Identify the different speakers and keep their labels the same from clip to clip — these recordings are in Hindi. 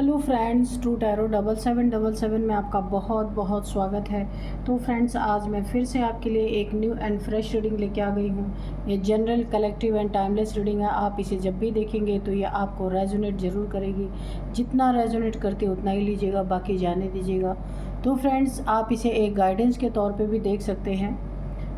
Speaker 1: हेलो फ्रेंड्स, ट्रू टैरो 7777 में आपका बहुत बहुत स्वागत है। तो फ्रेंड्स, आज मैं फिर से आपके लिए एक न्यू एंड फ्रेश रीडिंग लेके आ गई हूँ। ये general, collective and timeless reading है। आप इसे जब भी देखेंगे तो ये आपको रेजोनेट ज़रूर करेगी। जितना रेजोनेट करती है उतना ही लीजिएगा, बाकी जाने दीजिएगा। तो फ्रेंड्स, आप इसे एक गाइडेंस के तौर पर भी देख सकते हैं।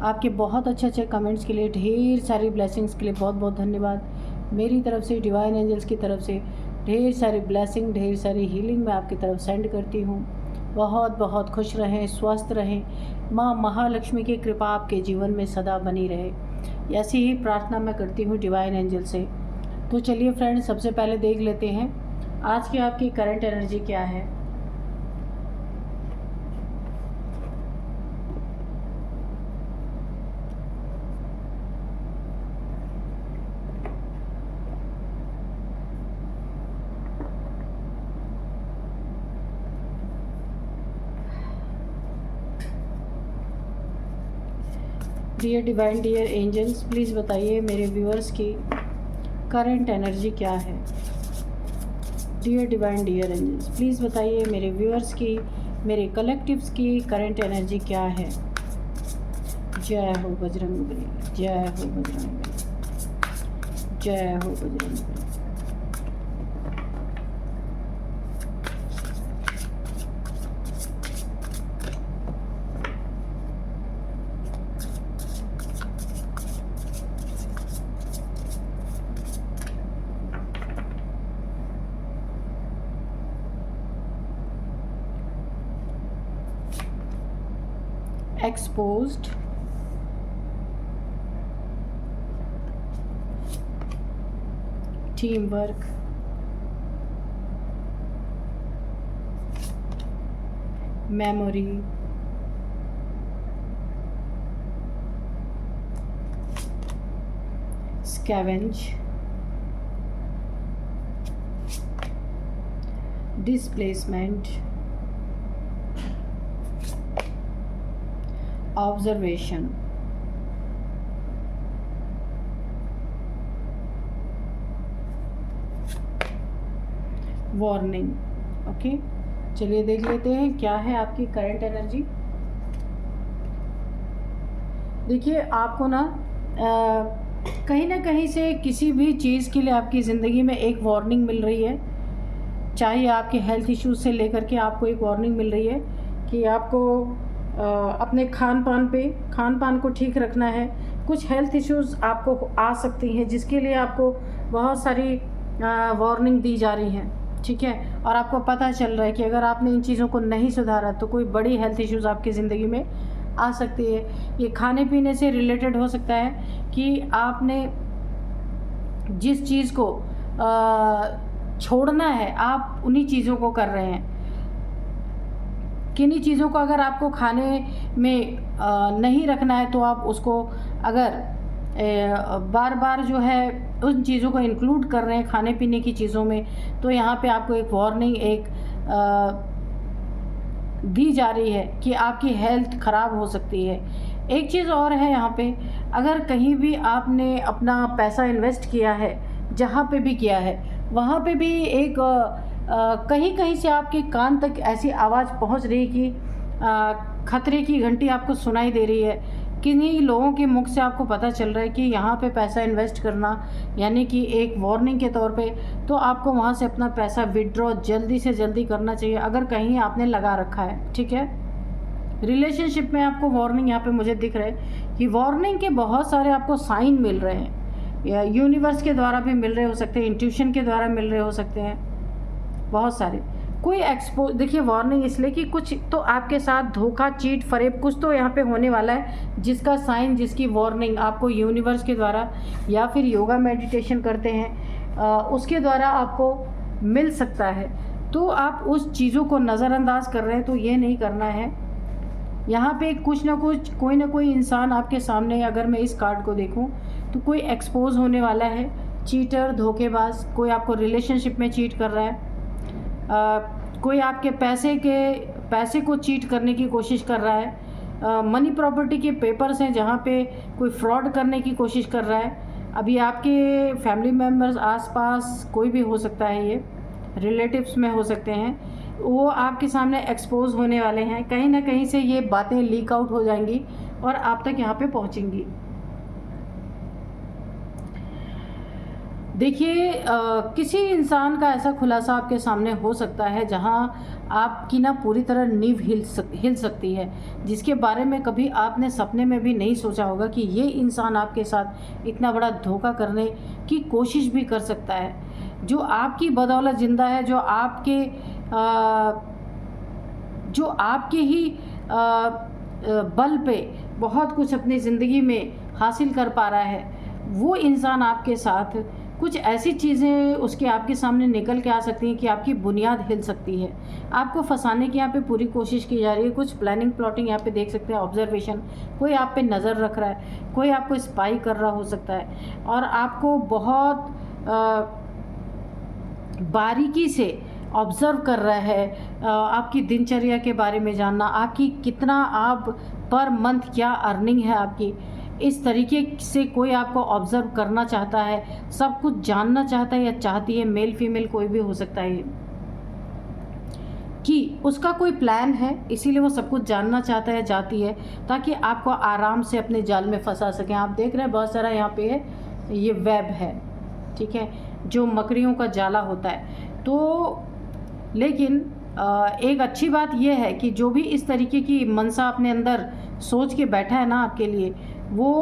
Speaker 1: आपके बहुत अच्छे अच्छे कमेंट्स के लिए, ढेर सारी ब्लेसिंग्स के लिए बहुत बहुत धन्यवाद। मेरी तरफ से, डिवाइन एंजल्स की तरफ से ढेर सारी ब्लेसिंग, ढेर सारी हीलिंग मैं आपकी तरफ सेंड करती हूँ। बहुत बहुत खुश रहें, स्वस्थ रहें। माँ महालक्ष्मी की कृपा आपके जीवन में सदा बनी रहे, ऐसी ही प्रार्थना मैं करती हूँ डिवाइन एंजल से। तो चलिए फ्रेंड्स, सबसे पहले देख लेते हैं आज की आपकी करंट एनर्जी क्या है। Dear divine, dear angels, please बताइए मेरे व्यूअर्स की करंट एनर्जी क्या है। Dear divine, dear angels, please बताइए मेरे व्यूअर्स की, मेरे कलेक्टिव्स की करंट एनर्जी क्या है। जय हो बजरंगबली, जय हो बजरंगबली, जय हो Bajrangbali. Exposed, teamwork, memory, scavenge, displacement, observation, warning. Okay, चलिए देख लेते हैं क्या है आपकी करंट एनर्जी। देखिए, आपको ना कहीं से किसी भी चीज़ के लिए आपकी ज़िंदगी में एक वार्निंग मिल रही है। चाहे आपके हेल्थ इश्यूज से लेकर के आपको एक वार्निंग मिल रही है कि आपको अपने खान पान को ठीक रखना है। कुछ हेल्थ इश्यूज़ आपको आ सकती हैं जिसके लिए आपको बहुत सारी वार्निंग दी जा रही हैं, ठीक है। और आपको पता चल रहा है कि अगर आपने इन चीज़ों को नहीं सुधारा तो कोई बड़ी हेल्थ इश्यूज़ आपकी ज़िंदगी में आ सकती है। ये खाने पीने से रिलेटेड हो सकता है कि आपने जिस चीज़ को छोड़ना है, आप उन्हीं चीज़ों को कर रहे हैं। किन्हीं चीज़ों को अगर आपको खाने में नहीं रखना है तो आप उसको अगर बार बार जो है उन चीज़ों को इंक्लूड कर रहे हैं खाने पीने की चीज़ों में, तो यहाँ पे आपको एक वार्निंग दी जा रही है कि आपकी हेल्थ ख़राब हो सकती है। एक चीज़ और है यहाँ पे, अगर कहीं भी आपने अपना पैसा इन्वेस्ट किया है, जहाँ पे भी किया है, वहाँ पे भी एक कहीं कहीं से आपके कान तक ऐसी आवाज़ पहुँच रही कि खतरे की घंटी आपको सुनाई दे रही है। किन्हीं लोगों के मुख से आपको पता चल रहा है कि यहाँ पे पैसा इन्वेस्ट करना यानी कि एक वार्निंग के तौर पे, तो आपको वहाँ से अपना पैसा विड्रॉ जल्दी से जल्दी करना चाहिए अगर कहीं आपने लगा रखा है, ठीक है। रिलेशनशिप में आपको वार्निंग यहाँ पे मुझे दिख रहा है कि वार्निंग के बहुत सारे आपको साइन मिल रहे हैं, या यूनिवर्स के द्वारा भी मिल रहे हो सकते हैं, इंट्यूशन के द्वारा मिल रहे हो सकते हैं, बहुत सारे। कोई देखिए, वार्निंग इसलिए कि कुछ तो आपके साथ धोखा, चीट, फरेब कुछ तो यहाँ पे होने वाला है, जिसका साइन, जिसकी वार्निंग आपको यूनिवर्स के द्वारा या फिर योगा मेडिटेशन करते हैं उसके द्वारा आपको मिल सकता है। तो आप उस चीज़ों को नज़रअंदाज कर रहे हैं, तो ये नहीं करना है। यहाँ पे कुछ ना कुछ, कोई ना कोई इंसान आपके सामने, अगर मैं इस कार्ड को देखूँ तो कोई एक्सपोज होने वाला है। चीटर, धोखेबाज, कोई आपको रिलेशनशिप में चीट कर रहा है, कोई आपके पैसे को चीट करने की कोशिश कर रहा है। मनी प्रॉपर्टी के पेपर्स हैं जहाँ पे कोई फ्रॉड करने की कोशिश कर रहा है। अभी आपके फैमिली मेम्बर्स, आसपास कोई भी हो सकता है ये, रिलेटिव्स में हो सकते हैं, वो आपके सामने एक्सपोज होने वाले हैं। कहीं ना कहीं से ये बातें लीक आउट हो जाएंगी और आप तक यहाँ पे पहुँचेंगी। देखिए, किसी इंसान का ऐसा खुलासा आपके सामने हो सकता है जहां आपकी ना पूरी तरह नींव हिल सकती है, जिसके बारे में कभी आपने सपने में भी नहीं सोचा होगा कि ये इंसान आपके साथ इतना बड़ा धोखा करने की कोशिश भी कर सकता है, जो आपकी बदौलत ज़िंदा है, जो आपके ही बल पे बहुत कुछ अपनी ज़िंदगी में हासिल कर पा रहा है। वो इंसान आपके साथ कुछ ऐसी चीज़ें उसके आपके सामने निकल के आ सकती हैं कि आपकी बुनियाद हिल सकती है। आपको फंसाने की यहाँ पे पूरी कोशिश की जा रही है। कुछ प्लानिंग प्लॉटिंग यहाँ पे देख सकते हैं, ऑब्जर्वेशन, कोई आप पे नज़र रख रहा है, कोई आपको स्पाई कर रहा हो सकता है और आपको बहुत बारीकी से ऑब्ज़र्व कर रहा है। आपकी दिनचर्या के बारे में जानना, आपकी कितना आप पर मंथ क्या अर्निंग है आपकी, इस तरीके से कोई आपको ऑब्ज़र्व करना चाहता है, सब कुछ जानना चाहता है या चाहती है, मेल फीमेल कोई भी हो सकता है, कि उसका कोई प्लान है, इसीलिए वो सब कुछ जानना चाहता है, चाहती है, ताकि आपको आराम से अपने जाल में फंसा सकें। आप देख रहे हैं बहुत सारा यहाँ पे है, ये वेब है, ठीक है, जो मकड़ियों का जाला होता है। तो लेकिन एक अच्छी बात यह है कि जो भी इस तरीके की मनसा अपने अंदर सोच के बैठा है ना आपके लिए, वो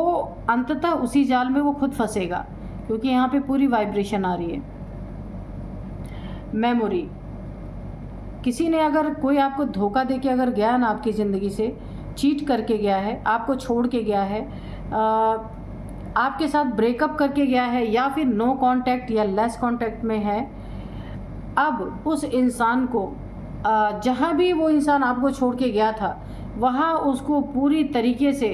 Speaker 1: अंततः उसी जाल में वो खुद फंसेगा, क्योंकि यहाँ पे पूरी वाइब्रेशन आ रही है। मेमोरी, किसी ने अगर कोई आपको धोखा दे के अगर गया ना आपकी ज़िंदगी से, चीट करके गया है, आपको छोड़ के गया है, आपके साथ ब्रेकअप करके गया है, या फिर नो कांटेक्ट या लेस कांटेक्ट में है, अब उस इंसान को जहाँ भी वो इंसान आपको छोड़ के गया था, वहाँ उसको पूरी तरीके से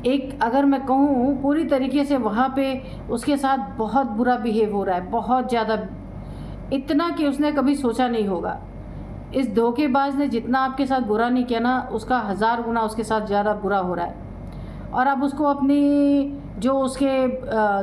Speaker 1: एक, अगर मैं कहूँ, पूरी तरीके से वहाँ पे उसके साथ बहुत बुरा बिहेव हो रहा है, बहुत ज़्यादा, इतना कि उसने कभी सोचा नहीं होगा। इस धोखेबाज ने जितना आपके साथ बुरा नहीं किया ना, उसका 1000 गुना उसके साथ ज़्यादा बुरा हो रहा है। और अब उसको अपनी जो उसके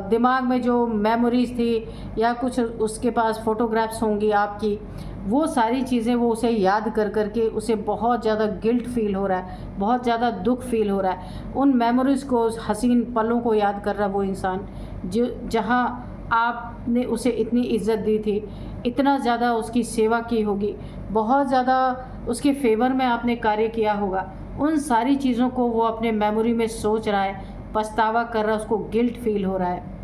Speaker 1: दिमाग में जो मेमोरीज़ थी या कुछ उसके पास फ़ोटोग्राफ्स होंगी आपकी, वो सारी चीज़ें वो उसे याद कर कर के उसे बहुत ज़्यादा गिल्ट फील हो रहा है, बहुत ज़्यादा दुख फील हो रहा है। उन मेमोरीज़ को, उस हसीन पलों को याद कर रहा है वो इंसान, जो जहाँ आपने उसे इतनी इज़्ज़त दी थी, इतना ज़्यादा उसकी सेवा की होगी, बहुत ज़्यादा उसके फेवर में आपने कार्य किया होगा। उन सारी चीज़ों को वो अपने मेमोरी में सोच रहा है, पछतावा कर रहा है, उसको गिल्ट फील हो रहा है।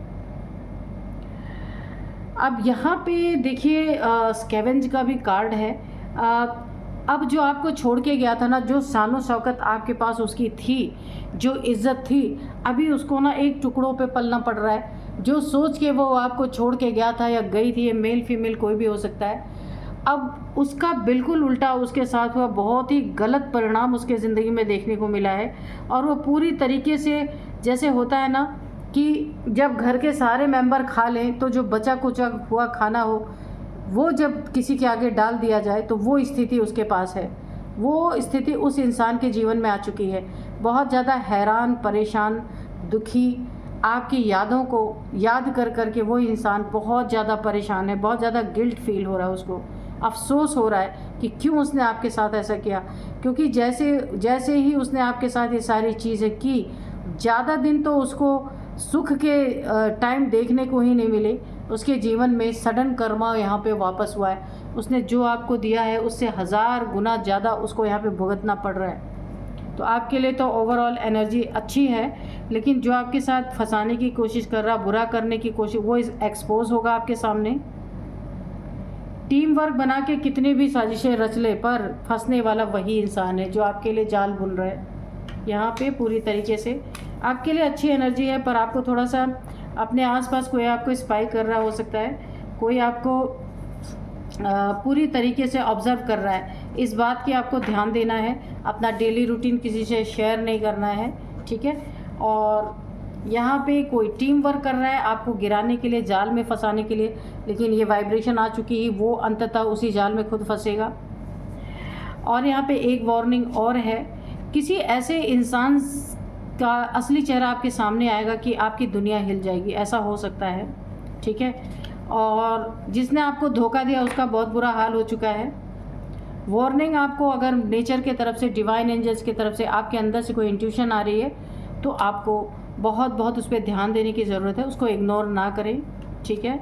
Speaker 1: अब यहाँ पे देखिए, स्कैवेंज का भी कार्ड है। अब जो आपको छोड़ के गया था ना, जो शानो शौकत आपके पास उसकी थी, जो इज़्ज़त थी, अभी उसको ना एक टुकड़ों पे पलना पड़ रहा है। जो सोच के वो आपको छोड़ के गया था या गई थी, ये मेल फीमेल कोई भी हो सकता है, अब उसका बिल्कुल उल्टा उसके साथ हुआ, बहुत ही गलत परिणाम उसके ज़िंदगी में देखने को मिला है। और वो पूरी तरीके से, जैसे होता है ना कि जब घर के सारे मेंबर खा लें तो जो बचा कुचा हुआ खाना हो, वो जब किसी के आगे डाल दिया जाए, तो वो स्थिति उसके पास है। वो स्थिति उस इंसान के जीवन में आ चुकी है। बहुत ज़्यादा हैरान, परेशान, दुखी, आपकी यादों को याद कर कर के वो इंसान बहुत ज़्यादा परेशान है, बहुत ज़्यादा गिल्ट फील हो रहा है, उसको अफसोस हो रहा है कि क्यों उसने आपके साथ ऐसा किया। क्योंकि जैसे ही उसने आपके साथ ये सारी चीज़ें की, ज़्यादा दिन तो उसको सुख के टाइम देखने को ही नहीं मिले। उसके जीवन में सडन कर्मा यहाँ पे वापस हुआ है। उसने जो आपको दिया है उससे 1000 गुना ज़्यादा उसको यहाँ पे भुगतना पड़ रहा है। तो आपके लिए तो ओवरऑल एनर्जी अच्छी है, लेकिन जो आपके साथ फंसाने की कोशिश कर रहा, बुरा करने की कोशिश, वो एक्सपोज होगा आपके सामने। टीम वर्क बना के कितनी भी साजिशें रच ले, पर फंसने वाला वही इंसान है जो आपके लिए जाल बुन रहा है। यहाँ पे पूरी तरीके से आपके लिए अच्छी एनर्जी है, पर आपको थोड़ा सा अपने आसपास कोई आपको स्पाई कर रहा हो सकता है, कोई आपको पूरी तरीके से ऑब्ज़र्व कर रहा है। इस बात की आपको ध्यान देना है, अपना डेली रूटीन किसी से शेयर नहीं करना है, ठीक है। और यहाँ पे कोई टीम वर्क कर रहा है आपको गिराने के लिए, जाल में फंसाने के लिए, लेकिन ये वाइब्रेशन आ चुकी है, वो अंततः उसी जाल में खुद फंसेगा। और यहाँ पे एक वार्निंग और है, किसी ऐसे इंसान का असली चेहरा आपके सामने आएगा कि आपकी दुनिया हिल जाएगी, ऐसा हो सकता है, ठीक है। और जिसने आपको धोखा दिया उसका बहुत बुरा हाल हो चुका है। वार्निंग आपको अगर नेचर के तरफ से, डिवाइन एंजल्स की तरफ से आपके अंदर से कोई इंट्यूशन आ रही है तो आपको बहुत उस पर ध्यान देने की ज़रूरत है, उसको इग्नोर ना करें, ठीक है।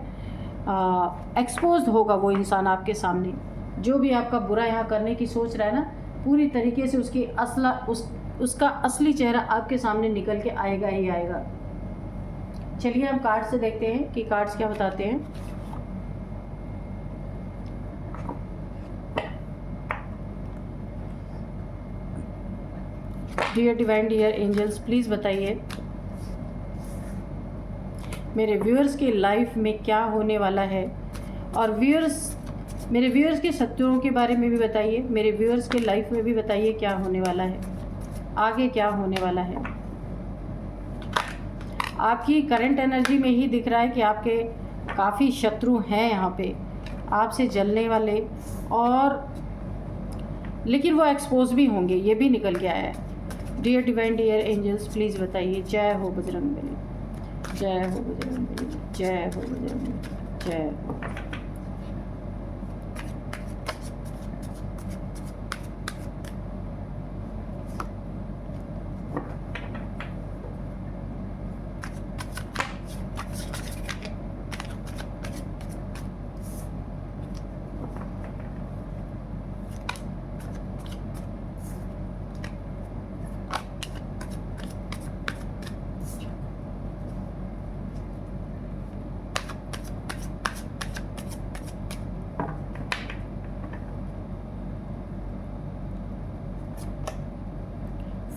Speaker 1: एक्सपोज होगा वो इंसान आपके सामने, जो भी आपका बुरा यहाँ करने की सोच रहा है ना, पूरी तरीके से उसका असली चेहरा आपके सामने निकल के आएगा ही आएगा। चलिए हम कार्ड से देखते हैं कि कार्ड्स क्या बताते हैं। Dear divine, dear angels, please बताइए मेरे व्यूअर्स की लाइफ में क्या होने वाला है, और मेरे व्यूअर्स के शत्रुओं के बारे में भी बताइए, मेरे व्यूअर्स के लाइफ में भी बताइए क्या होने वाला है, आगे क्या होने वाला है। आपकी करंट एनर्जी में ही दिख रहा है कि आपके काफ़ी शत्रु हैं यहाँ पे, आपसे जलने वाले, और लेकिन वो एक्सपोज भी होंगे, ये भी निकल के आया है। Dear divine, dear angels, please बताइए। जय हो बजरंगबली, जय हो बजरंगबली, जय हो बजरंगबली, जय हो।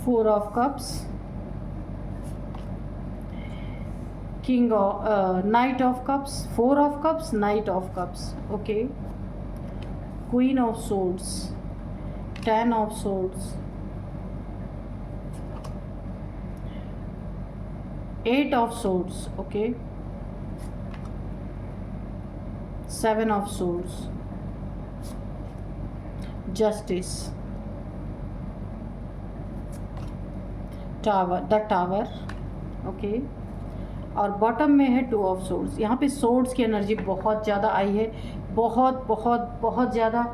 Speaker 1: Four of Cups, Knight of Cups, Four of Cups, Knight of Cups, okay. Queen of Swords, Ten of Swords, Eight of Swords, okay. Seven of Swords, Justice, the tower, okay. और बॉटम में है टू ऑफ सोर्ड्स। यहाँ पे सोर्ड्स की एनर्जी बहुत ज़्यादा आई है, बहुत ज़्यादा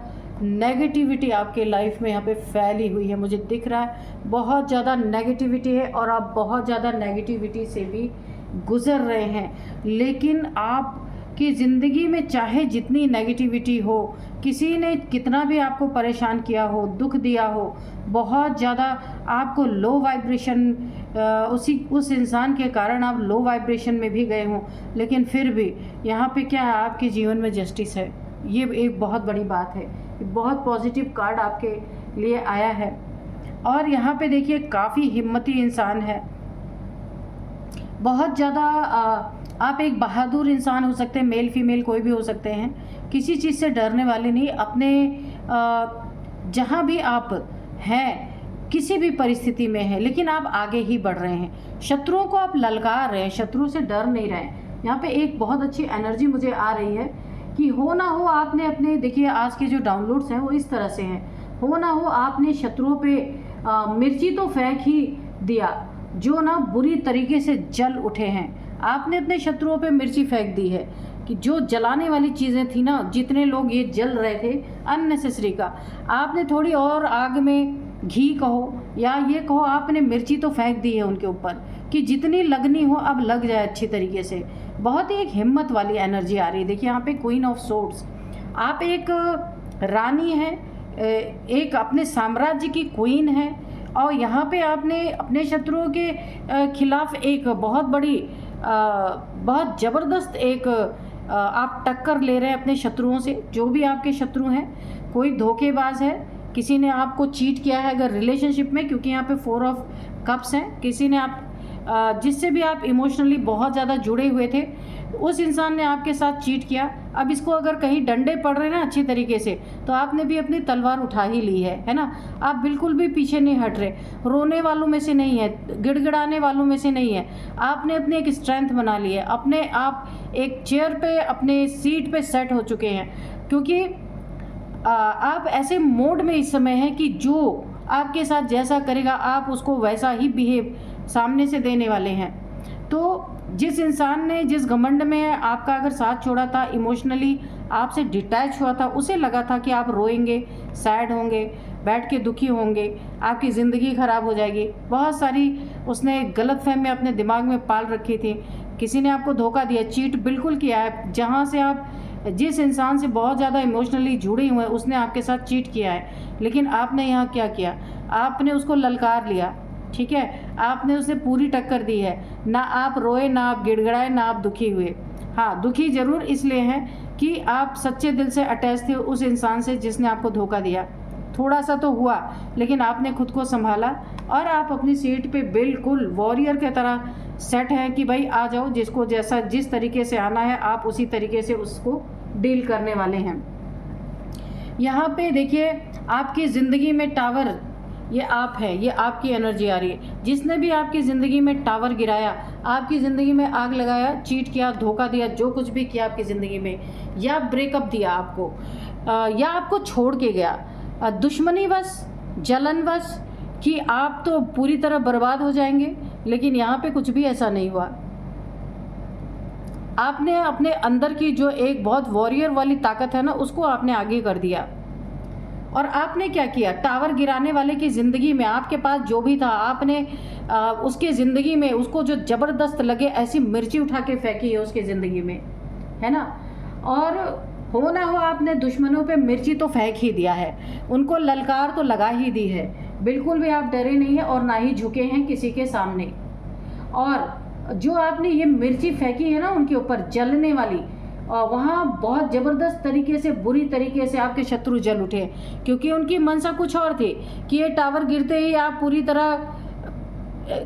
Speaker 1: नेगेटिविटी आपके लाइफ में यहाँ पे फैली हुई है, मुझे दिख रहा है बहुत ज़्यादा नेगेटिविटी है, और आप बहुत ज़्यादा नेगेटिविटी से भी गुज़र रहे हैं। लेकिन आपकी ज़िंदगी में चाहे जितनी नेगेटिविटी हो, किसी ने कितना भी आपको परेशान किया हो, दुख दिया हो, बहुत ज़्यादा आपको लो वाइब्रेशन, उस इंसान के कारण आप लो वाइब्रेशन में भी गए हों, लेकिन फिर भी यहाँ पे क्या है, आपके जीवन में जस्टिस है। ये एक बहुत बड़ी बात है, बहुत पॉजिटिव कार्ड आपके लिए आया है। और यहाँ पे देखिए काफ़ी हिम्मती इंसान है, बहुत ज़्यादा आप एक बहादुर इंसान हो सकते हैं, मेल फीमेल कोई भी हो सकते हैं, किसी चीज़ से डरने वाले नहीं, अपने जहाँ भी आप हैं किसी भी परिस्थिति में है, लेकिन आप आगे ही बढ़ रहे हैं, शत्रुओं को आप ललकार रहे हैं, शत्रु से डर नहीं रहे हैं। यहाँ पे एक बहुत अच्छी एनर्जी मुझे आ रही है कि हो ना हो आपने अपने, देखिए आज के जो डाउनलोड्स हैं वो इस तरह से हैं, हो ना हो आपने शत्रुओं पे मिर्ची तो फेंक ही दिया, जो ना बुरी तरीके से जल उठे हैं, आपने अपने शत्रुओं पे मिर्ची फेंक दी है कि जो जलाने वाली चीज़ें थी ना, जितने लोग ये जल रहे थे अननेसेसरी का, आपने थोड़ी और आग में घी कहो या ये कहो, आपने मिर्ची तो फेंक दी है उनके ऊपर कि जितनी लगनी हो अब लग जाए अच्छी तरीके से। बहुत ही एक हिम्मत वाली एनर्जी आ रही है। देखिए यहाँ पे क्वीन ऑफ सोर्ड्स, आप एक रानी हैं, एक अपने साम्राज्य की क्वीन है, और यहाँ पे आपने अपने शत्रुओं के खिलाफ एक बहुत बड़ी बहुत ज़बरदस्त एक आप टक्कर ले रहे हैं अपने शत्रुओं से। जो भी आपके शत्रु हैं, कोई धोखेबाज है, किसी ने आपको चीट किया है अगर रिलेशनशिप में, क्योंकि यहाँ पे फोर ऑफ कप्स हैं, किसी ने आप जिससे भी आप इमोशनली बहुत ज़्यादा जुड़े हुए थे, उस इंसान ने आपके साथ चीट किया। अब इसको अगर कहीं डंडे पड़ रहे हैं ना अच्छी तरीके से, तो आपने भी अपनी तलवार उठा ही ली है ना। आप बिल्कुल भी पीछे नहीं हट रहे, रोने वालों में से नहीं है, गिड़गिड़ाने वालों में से नहीं है, आपने अपनी एक स्ट्रेंथ बना ली है, अपने आप एक चेयर पे, अपने सीट पे सेट हो चुके हैं, क्योंकि आप ऐसे मोड में इस समय हैं कि जो आपके साथ जैसा करेगा आप उसको वैसा ही बिहेव सामने से देने वाले हैं। तो जिस इंसान ने जिस घमंड में आपका अगर साथ छोड़ा था, इमोशनली आपसे डिटैच हुआ था, उसे लगा था कि आप रोएंगे, सैड होंगे, बैठ के दुखी होंगे, आपकी ज़िंदगी ख़राब हो जाएगी। बहुत सारी उसने गलतफहमियां अपने दिमाग में पाल रखी थी। किसी ने आपको धोखा दिया, चीट बिल्कुल किया है। जहाँ से आप जिस इंसान से बहुत ज़्यादा इमोशनली जुड़े हुए हैं उसने आपके साथ चीट किया है, लेकिन आपने यहाँ क्या किया, आपने उसको ललकार लिया, ठीक है, आपने उसे पूरी टक्कर दी है। ना आप रोए, ना आप गिड़गिड़ाए, ना आप दुखी हुए। हाँ, दुखी ज़रूर इसलिए हैं कि आप सच्चे दिल से अटैच थे उस इंसान से जिसने आपको धोखा दिया। थोड़ा सा तो हुआ, लेकिन आपने खुद को संभाला और आप अपनी सीट पे बिल्कुल वॉरियर की तरह सेट हैं कि भाई आ जाओ, जिसको जैसा जिस तरीके से आना है आप उसी तरीके से उसको डील करने वाले हैं। यहाँ पे देखिए, आपकी ज़िंदगी में टावर, ये आप है, ये आपकी एनर्जी आ रही है। जिसने भी आपकी ज़िंदगी में टावर गिराया, आपकी ज़िंदगी में आग लगाया, चीट किया, धोखा दिया, जो कुछ भी किया आपकी ज़िंदगी में, या ब्रेकअप दिया आपको, या आपको छोड़ के गया, दुश्मनीवश, जलनवश कि आप तो पूरी तरह बर्बाद हो जाएंगे, लेकिन यहाँ पे कुछ भी ऐसा नहीं हुआ। आपने अपने अंदर की जो एक बहुत वॉरियर वाली ताकत है ना, उसको आपने आगे कर दिया। और आपने क्या किया, टावर गिराने वाले की ज़िंदगी में आपके पास जो भी था, आपने उसके ज़िंदगी में उसको जो ज़बरदस्त लगे ऐसी मिर्ची उठा के फेंकी है उसके ज़िंदगी में, है ना। और हो ना हो आपने दुश्मनों पे मिर्ची तो फेंक ही दिया है, उनको ललकार तो लगा ही दी है। बिल्कुल भी आप डरे नहीं हैं और ना ही झुके हैं किसी के सामने। और जो आपने ये मिर्ची फेंकी है ना उनके ऊपर जलने वाली, और वहाँ बहुत ज़बरदस्त तरीके से, बुरी तरीके से आपके शत्रु जल उठे, क्योंकि उनकी मंशा कुछ और थी कि ये टावर गिरते ही आप पूरी तरह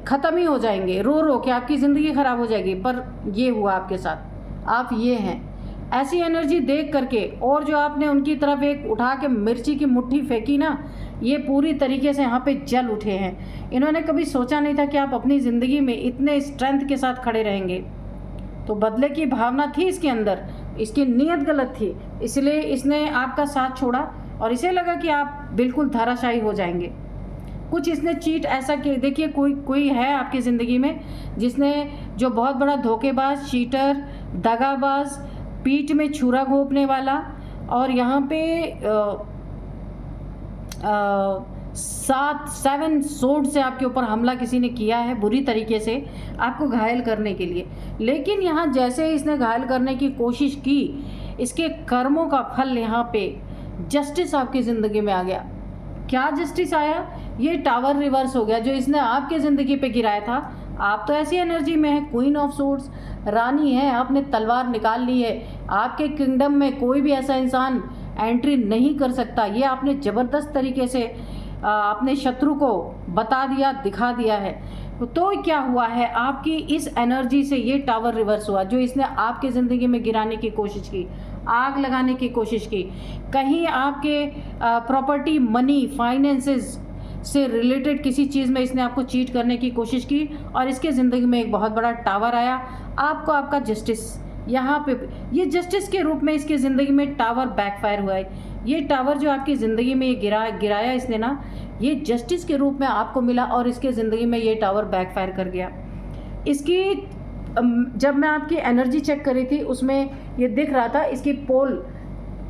Speaker 1: ख़त्म ही हो जाएंगे, रो रो के आपकी ज़िंदगी ख़राब हो जाएगी। पर ये हुआ आपके साथ, आप ये हैं। ऐसी एनर्जी देख करके और जो आपने उनकी तरफ एक उठा के मिर्ची की मुट्ठी फेंकी ना, ये पूरी तरीके से यहाँ पे जल उठे हैं। इन्होंने कभी सोचा नहीं था कि आप अपनी ज़िंदगी में इतने स्ट्रेंथ के साथ खड़े रहेंगे। तो बदले की भावना थी इसके अंदर, इसकी नीयत गलत थी, इसलिए इसने आपका साथ छोड़ा और इसे लगा कि आप बिल्कुल धराशायी हो जाएंगे। कुछ इसने चीट ऐसा कि देखिए, कोई है आपकी ज़िंदगी में जिसने जो बहुत बड़ा धोखेबाज, चीटर, दगाबाज, पीठ में छुरा घोंपने वाला, और यहाँ पे 7 सोर्ड से आपके ऊपर हमला किसी ने किया है बुरी तरीके से आपको घायल करने के लिए। लेकिन यहाँ जैसे ही इसने घायल करने की कोशिश की, इसके कर्मों का फल यहाँ पे जस्टिस आपकी ज़िंदगी में आ गया। क्या जस्टिस आया, ये टावर रिवर्स हो गया जो इसने आपके ज़िंदगी पे गिराया था। आप तो ऐसी एनर्जी में है, क्वीन ऑफ सोर्ड्स, रानी है, आपने तलवार निकाल ली है, आपके किंगडम में कोई भी ऐसा इंसान एंट्री नहीं कर सकता। ये आपने ज़बरदस्त तरीके से अपने शत्रु को बता दिया, दिखा दिया है। तो क्या हुआ है, आपकी इस एनर्जी से ये टावर रिवर्स हुआ जो इसने आपके ज़िंदगी में गिराने की कोशिश की, आग लगाने की कोशिश की। कहीं आपके प्रॉपर्टी, मनी, फाइनेंसेस से रिलेटेड किसी चीज़ में इसने आपको चीट करने की कोशिश की और इसके ज़िंदगी में एक बहुत बड़ा टावर आया। आपको आपका जस्टिस यहाँ पे, ये जस्टिस के रूप में इसकी ज़िंदगी में टावर बैकफायर हुआ है। ये टावर जो आपकी ज़िंदगी में ये गिराया इसने ना, ये जस्टिस के रूप में आपको मिला और इसके ज़िंदगी में ये टावर बैकफायर कर गया। इसकी जब मैं आपकी एनर्जी चेक करी थी उसमें ये दिख रहा था, इसकी पोल,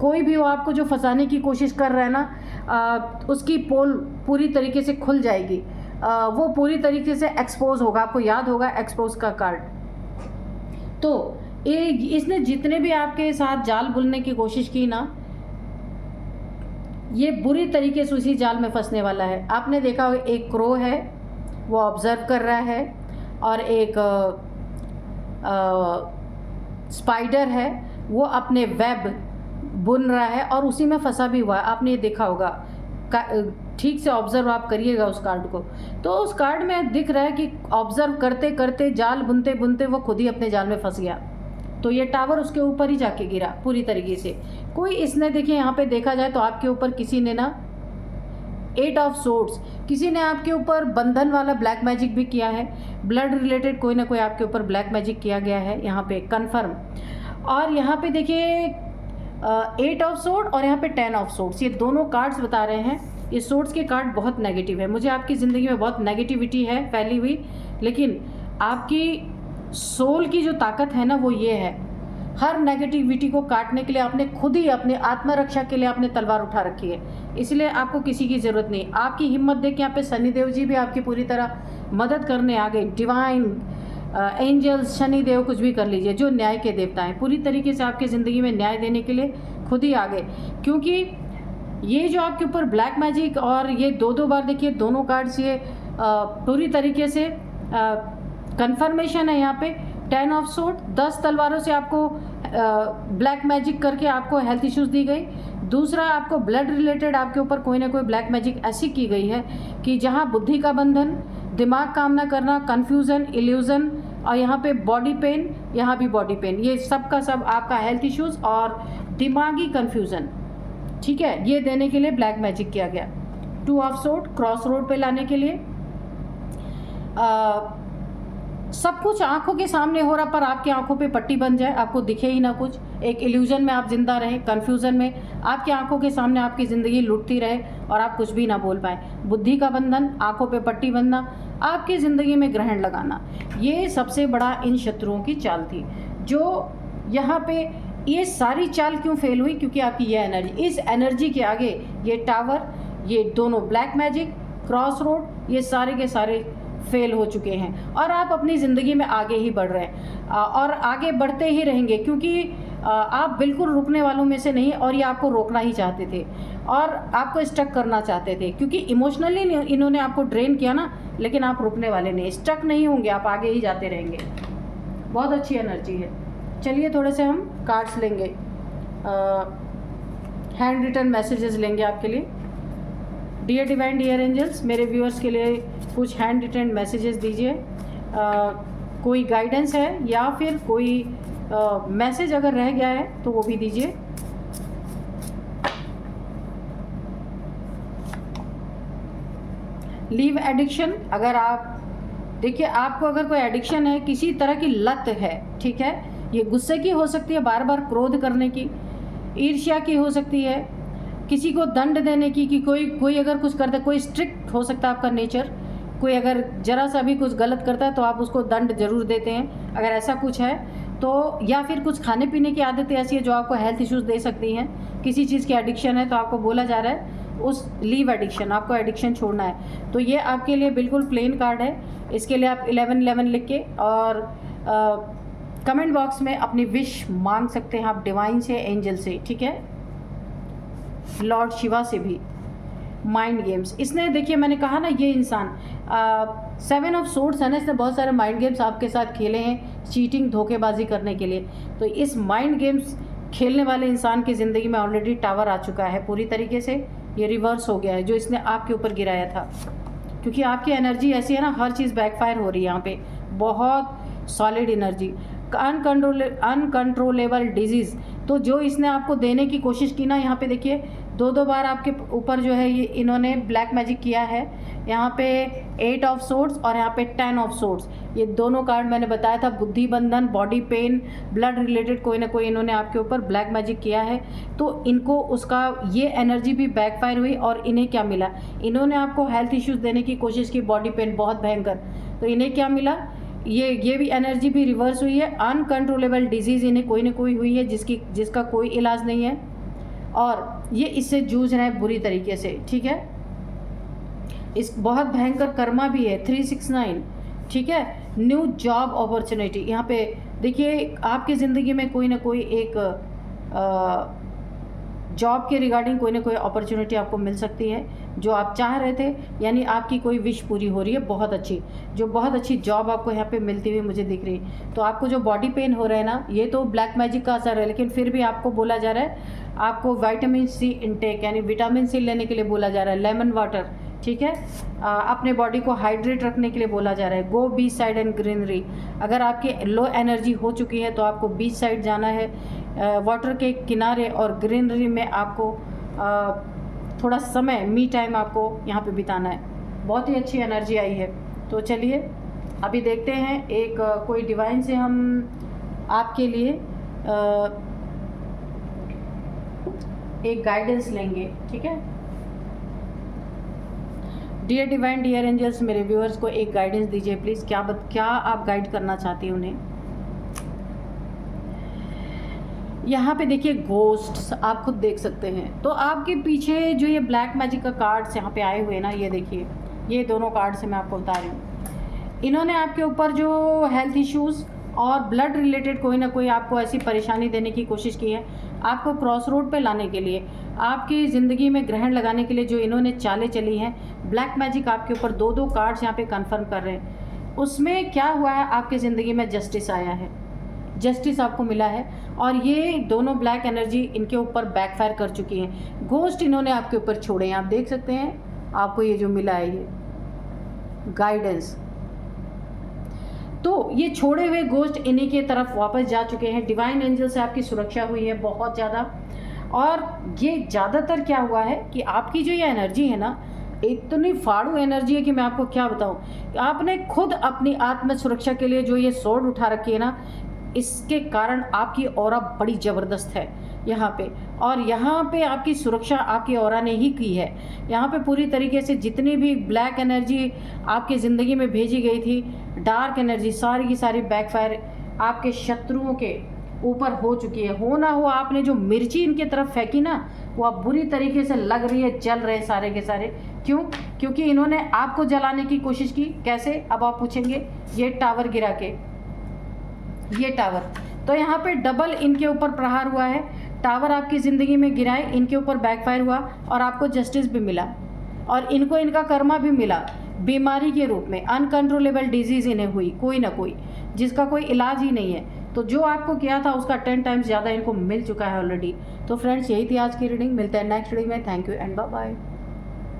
Speaker 1: कोई भी हो आपको जो फंसाने की कोशिश कर रहा है ना, उसकी पोल पूरी तरीके से खुल जाएगी, वो पूरी तरीके से एक्सपोज होगा। आपको याद होगा एक्सपोज का कार्ड। तो इसने जितने भी आपके साथ जाल बुनने की कोशिश की ना, ये बुरी तरीके से उसी जाल में फंसने वाला है। आपने देखा एक क्रो है वो ऑब्जर्व कर रहा है और एक स्पाइडर है वो अपने वेब बुन रहा है और उसी में फंसा भी हुआ है। आपने ये देखा होगा, ठीक से ऑब्जर्व आप करिएगा उस कार्ड को। तो उस कार्ड में दिख रहा है कि ऑब्जर्व करते करते, जाल बुनते बुनते वो खुद ही अपने जाल में फंस गया। तो ये टावर उसके ऊपर ही जाके गिरा पूरी तरीके से। कोई इसने, देखिए यहाँ पे देखा जाए तो आपके ऊपर किसी ने ना 8 ऑफ सोर्ड्स, किसी ने आपके ऊपर बंधन वाला ब्लैक मैजिक भी किया है। ब्लड रिलेटेड कोई ना कोई आपके ऊपर ब्लैक मैजिक किया गया है यहाँ पे कन्फर्म। और यहाँ पे देखिए 8 ऑफ सोर्ड और यहाँ पे 10 ऑफ सोर्ड्स, ये दोनों कार्ड्स बता रहे हैं ये सोर्ड्स के कार्ड बहुत नेगेटिव है। मुझे आपकी ज़िंदगी में बहुत नेगेटिविटी है फैली हुई, लेकिन आपकी सोल की जो ताकत है ना वो ये है, हर नेगेटिविटी को काटने के लिए आपने खुद ही अपने आत्मरक्षा के लिए आपने तलवार उठा रखी है, इसलिए आपको किसी की ज़रूरत नहीं। आपकी हिम्मत देख के यहाँ पे शनिदेव जी भी आपकी पूरी तरह मदद करने आ गए। डिवाइन एंजल्स, शनिदेव, कुछ भी कर लीजिए, जो न्याय के देवता हैं, पूरी तरीके से आपकी ज़िंदगी में न्याय देने के लिए खुद ही आ गए। क्योंकि ये जो आपके ऊपर ब्लैक मैजिक और ये दो बार देखिए दोनों कार्ड्स, ये पूरी तरीके से कंफर्मेशन है। यहाँ पे 10 ऑफ सोर्ड, 10 तलवारों से आपको ब्लैक मैजिक करके आपको हेल्थ इश्यूज दी गई। दूसरा, आपको ब्लड रिलेटेड आपके ऊपर कोई ना कोई ब्लैक मैजिक ऐसी की गई है कि जहाँ बुद्धि का बंधन, दिमाग काम ना करना, कन्फ्यूज़न, इल्यूज़न, और यहाँ पे बॉडी पेन, यहाँ भी बॉडी पेन, ये सब का सब आपका हेल्थ इश्यूज़ और दिमागी कन्फ्यूज़न, ठीक है, ये देने के लिए ब्लैक मैजिक किया गया। 2 ऑफ सोर्ड क्रॉस रोड पे लाने के लिए सब कुछ आंखों के सामने हो रहा, पर आपकी आंखों पे पट्टी बन जाए, आपको दिखे ही ना कुछ, एक इल्यूजन में आप जिंदा रहें, कन्फ्यूज़न में, आपकी आंखों के सामने आपकी ज़िंदगी लुटती रहे और आप कुछ भी ना बोल पाएँ। बुद्धि का बंधन, आंखों पे पट्टी बंधना, आपकी ज़िंदगी में ग्रहण लगाना, ये सबसे बड़ा इन शत्रुओं की चाल थी। जो यहाँ पे ये सारी चाल क्यों फेल हुई? क्योंकि आपकी ये एनर्जी, इस एनर्जी के आगे ये टावर, ये दोनों ब्लैक मैजिक, क्रॉस रोड, ये सारे के सारे फेल हो चुके हैं और आप अपनी ज़िंदगी में आगे ही बढ़ रहे हैं और आगे बढ़ते ही रहेंगे, क्योंकि आप बिल्कुल रुकने वालों में से नहीं, और ये आपको रोकना ही चाहते थे और आपको स्टक करना चाहते थे, क्योंकि इमोशनली इन्होंने आपको ड्रेन किया ना, लेकिन आप रुकने वाले नहीं, स्टक नहीं होंगे, आप आगे ही जाते रहेंगे। बहुत अच्छी एनर्जी है। चलिए थोड़े से हम कार्ड्स लेंगे, हैंड रिटन मैसेजेस लेंगे आपके लिए। डियर डिवाइन, डियर एंजल्स, मेरे व्यूअर्स के लिए कुछ हैंड रिटन मैसेजेस दीजिए। कोई गाइडेंस है या फिर कोई मैसेज अगर रह गया है तो वो भी दीजिए। लीव एडिक्शन, अगर आप देखिए, आपको अगर कोई एडिक्शन है, किसी तरह की लत है, ठीक है, ये गुस्से की हो सकती है, बार बार क्रोध करने की, ईर्ष्या की हो सकती है, किसी को दंड देने की, कि कोई अगर कुछ करता है, कोई स्ट्रिक्ट हो सकता है आपका नेचर, कोई अगर जरा सा भी कुछ गलत करता है तो आप उसको दंड जरूर देते हैं, अगर ऐसा कुछ है तो, या फिर कुछ खाने पीने की आदतें ऐसी है जो आपको हेल्थ इश्यूज़ दे सकती हैं, किसी चीज़ की एडिक्शन है, तो आपको बोला जा रहा है उस लीव एडिक्शन, आपको एडिक्शन छोड़ना है। तो ये आपके लिए बिल्कुल प्लेन कार्ड है। इसके लिए आप 1111 लिख के और कमेंट बॉक्स में अपनी विश मांग सकते हैं आप, डिवाइन से, एंजल से, ठीक है, लॉर्ड शिवा से भी। माइंड गेम्स, इसने देखिए मैंने कहा ना, ये इंसान 7 ऑफ सोर्ड्स है ना, इसने बहुत सारे माइंड गेम्स आपके साथ खेले हैं, चीटिंग, धोखेबाजी करने के लिए। तो इस माइंड गेम्स खेलने वाले इंसान की ज़िंदगी में ऑलरेडी टावर आ चुका है पूरी तरीके से, ये रिवर्स हो गया है जो इसने आपके ऊपर गिराया था, क्योंकि आपकी एनर्जी ऐसी है ना, हर चीज़ बैकफायर हो रही है यहाँ पे, बहुत सॉलिड एनर्जी। अनकंट्रोलेबल डिजीज़, तो जो इसने आपको देने की कोशिश की ना, यहाँ पे देखिए 2 बार आपके ऊपर जो है ये इन्होंने ब्लैक मैजिक किया है। यहाँ पे 8 ऑफ सोर्ड्स और यहाँ पे 10 ऑफ सोर्ड्स, ये दोनों कार्ड मैंने बताया था, बुद्धि बंधन, बॉडी पेन, ब्लड रिलेटेड कोई ना कोई इन्होंने आपके ऊपर ब्लैक मैजिक किया है। तो इनको उसका ये एनर्जी भी बैकफायर हुई और इन्हें क्या मिला, इन्होंने आपको हेल्थ इश्यूज़ देने की कोशिश की, बॉडी पेन बहुत भयंकर, तो इन्हें क्या मिला, ये भी एनर्जी भी रिवर्स हुई है। अनकंट्रोलेबल डिजीज़ इन्हें कोई ना कोई हुई है जिसका कोई इलाज नहीं है, और ये इससे जूझ रहे हैं बुरी तरीके से, ठीक है। इस बहुत भयंकर कर्मा भी है 369, ठीक है। न्यू जॉब अपॉर्चुनिटी, यहाँ पे देखिए आपकी ज़िंदगी में कोई ना कोई एक जॉब के रिगार्डिंग कोई ना कोई अपॉर्चुनिटी आपको मिल सकती है जो आप चाह रहे थे, यानी आपकी कोई विश पूरी हो रही है, बहुत अच्छी, जो बहुत अच्छी जॉब आपको यहाँ पे मिलती हुई मुझे दिख रही है। तो आपको जो बॉडी पेन हो रहा है ना, ये तो ब्लैक मैजिक का असर है, लेकिन फिर भी आपको बोला जा रहा है आपको विटामिन सी इंटेक, यानी विटामिन सी लेने के लिए बोला जा रहा है, लेमन वाटर, ठीक है, अपने बॉडी को हाइड्रेट रखने के लिए बोला जा रहा है। गो बीच साइड एंड ग्रीनरी, अगर आपकी लो एनर्जी हो चुकी है तो आपको बीच साइड जाना है, वाटर के किनारे और ग्रीनरी में आपको थोड़ा समय, मी टाइम आपको यहाँ पे बिताना है। बहुत ही अच्छी एनर्जी आई है। तो चलिए अभी देखते हैं एक कोई डिवाइन से हम आपके लिए एक गाइडेंस लेंगे, ठीक है। डियर डिवाइन, डियर एंजल्स, मेरे व्यूअर्स को एक गाइडेंस दीजिए प्लीज़। क्या आप गाइड करना चाहती हैं उन्हें? यहाँ पे देखिए घोस्ट्स आप खुद देख सकते हैं। तो आपके पीछे जो ये ब्लैक मैजिक का कार्ड्स यहाँ पे आए हुए हैं ना, ये देखिए, ये दोनों कार्ड से मैं आपको बता रही हूँ, इन्होंने आपके ऊपर जो हेल्थ इश्यूज़ और ब्लड रिलेटेड कोई ना कोई आपको ऐसी परेशानी देने की कोशिश की है, आपको क्रॉस रोड पे लाने के लिए, आपकी ज़िंदगी में ग्रहण लगाने के लिए जो इन्होंने चालें चली हैं। ब्लैक मैजिक आपके ऊपर दो कार्ड्स यहाँ पे कंफर्म कर रहे हैं। उसमें क्या हुआ है, आपकी ज़िंदगी में जस्टिस आया है, जस्टिस आपको मिला है, और ये दोनों ब्लैक एनर्जी इनके ऊपर बैकफायर कर चुकी हैं। घोस्ट इन्होंने आपके ऊपर छोड़े हैं, आप देख सकते हैं, आपको ये जो मिला है ये गाइडेंस, तो ये छोड़े हुए घोस्ट इन्हीं की तरफ वापस जा चुके हैं। डिवाइन एंजल से आपकी सुरक्षा हुई है बहुत ज़्यादा। और ये ज़्यादातर क्या हुआ है कि आपकी जो ये एनर्जी है ना, इतनी फाड़ू एनर्जी है कि मैं आपको क्या बताऊं। आपने खुद अपनी आत्म सुरक्षा के लिए जो ये स्वॉर्ड उठा रखी है ना, इसके कारण आपकी ऑरा बड़ी ज़बरदस्त है यहाँ पे। और यहाँ पे आपकी सुरक्षा आपकी ऑरा ने ही की है। यहाँ पे पूरी तरीके से जितनी भी ब्लैक एनर्जी आपकी ज़िंदगी में भेजी गई थी, डार्क एनर्जी, सारी की सारी बैकफायर आपके शत्रुओं के ऊपर हो चुकी है। हो ना हो, आपने जो मिर्ची इनके तरफ फेंकी ना, वो अब बुरी तरीके से लग रही है, जल रहे सारे के सारे। क्यों? क्योंकि इन्होंने आपको जलाने की कोशिश की। कैसे? अब आप पूछेंगे, ये टावर गिरा के, ये टावर, तो यहाँ पे डबल इनके ऊपर प्रहार हुआ है। टावर आपकी ज़िंदगी में गिराए, इनके ऊपर बैकफायर हुआ और आपको जस्टिस भी मिला, और इनको इनका कर्मा भी मिला। बीमारी के रूप में अनकंट्रोलेबल डिजीज़ इन्हें हुई, कोई ना कोई, जिसका कोई इलाज ही नहीं है। तो जो आपको किया था उसका 10 टाइम्स ज़्यादा इनको मिल चुका है ऑलरेडी। तो फ्रेंड्स, यही थी आज की रीडिंग। मिलते हैं नेक्स्ट रीडिंग में। Thank you and bye bye.